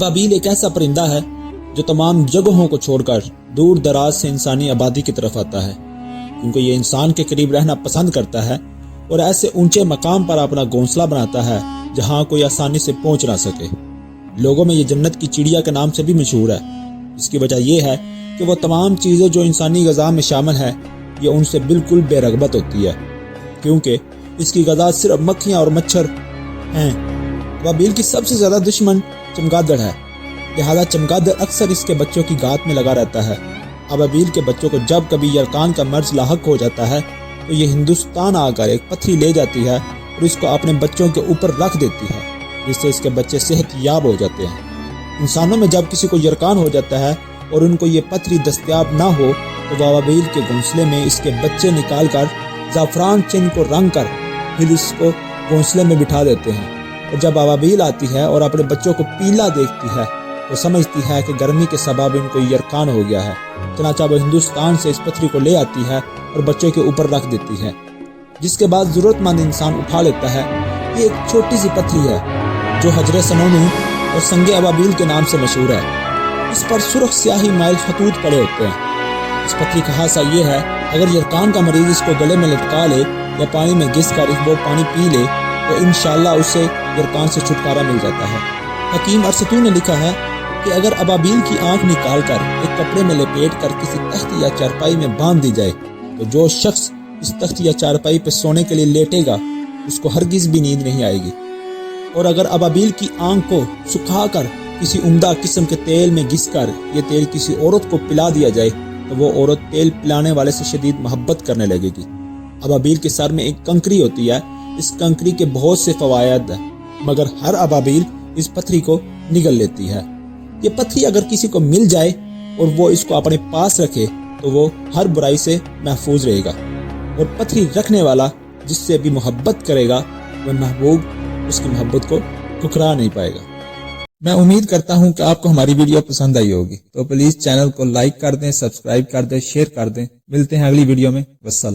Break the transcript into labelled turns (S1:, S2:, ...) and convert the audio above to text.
S1: ابابیل ایک ایسا پرندہ ہے جو تمام جگہوں کو چھوڑ کر دور دراز سے انسانی آبادی کی طرف آتا ہے، کیونکہ یہ انسان کے قریب رہنا پسند کرتا ہے اور ایسے اونچے مقام پر اپنا گھونسلہ بناتا ہے جہاں کوئی آسانی سے پہنچ نہ سکے۔ لوگوں میں یہ جنت کی چڑیا کے نام سے بھی مشہور ہے۔ اس کی وجہ یہ ہے کہ وہ تمام چیزیں جو انسانی غذا میں شامل ہیں یہ ان سے بالکل بے رغبت ہوتی ہے، کیونکہ اس کی غذا صرف مکھیاں اور مچھر ہیں۔ ابابیل کی سب سے زیادہ دشمن چمگادڑ ہے، لہذا چمگادڑ اکثر اس کے بچوں کی گات میں لگا رہتا ہے۔ ابابیل کے بچوں کو جب کبھی یرکان کا مرض لاحق ہو جاتا ہے تو یہ ہندوستان آ کر ایک پتھری لے جاتی ہے اور اس کو اپنے بچوں کے اوپر رکھ دیتی ہے، جس سے اس کے بچے صحت یاب ہو جاتے ہیں۔ انسانوں میں جب کسی کو یرکان ہو جاتا ہے اور ان کو یہ پتھری دستیاب نہ ہو تو وہ ابابیل کے گھونسلے میں اس کے بچے نکال کر زعفران چن کو رنگ کر پھر اس کو گھونسلے میں بٹھا دیتے ہیں، اور جب ابابیل آتی ہے اور اپنے بچوں کو پیلا دیکھتی ہے تو سمجھتی ہے کہ گرمی کے سبب ان کو یرکان ہو گیا ہے، چنانچہ وہ ہندوستان سے اس پتھری کو لے آتی ہے اور بچوں کے اوپر رکھ دیتی ہے، جس کے بعد ضرورت مند انسان اٹھا لیتا ہے۔ یہ ایک چھوٹی سی پتھری ہے جو حجر سنونو اور سنگ ابابیل کے نام سے مشہور ہے۔ اس پر سرخ سیاہی مائل خطوط پڑے ہوتے ہیں۔ اس پتھری کا خاصہ یہ ہے اگر یرکان کا مریض اس کو گلے میں لٹکا لے یا پانی میں گھس کر وہ پانی پی لے تو انشاءاللہ اسے یرکان سے چھٹکارا مل جاتا ہے۔ حکیم ارسطو نے لکھا ہے کہ اگر ابابیل کی آنکھ نکال کر ایک کپڑے میں لپیٹ کر کسی تخت یا چارپائی میں باندھ دی جائے تو جو شخص اس تخت یا چارپائی پہ سونے کے لیے لیٹے گا اس کو ہرگز بھی نیند نہیں آئے گی، اور اگر ابابیل کی آنکھ کو سکھا کر کسی عمدہ قسم کے تیل میں گھس کر یہ تیل کسی عورت کو پلا دیا جائے تو وہ عورت تیل پلانے والے سے شدید محبت کرنے لگے گی۔ ابابیل کے سر میں ایک کنکری ہوتی ہے، اس کنکری کے بہت سے فوائد ہیں، مگر ہر ابابیل اس پتھری کو نگل لیتی ہے۔ یہ پتھری اگر کسی کو مل جائے اور وہ اس کو اپنے پاس رکھے تو وہ ہر برائی سے محفوظ رہے گا، اور پتھری رکھنے والا جس سے بھی محبت کرے گا وہ محبوب اس کی محبت کو ٹھکرا نہیں پائے گا۔ میں امید کرتا ہوں کہ آپ کو ہماری ویڈیو پسند آئی ہوگی، تو پلیز چینل کو لائک کر دیں، سبسکرائب کر دیں، شیئر کر دیں۔ ملتے ہیں اگلی ویڈیو میں۔ والسلام۔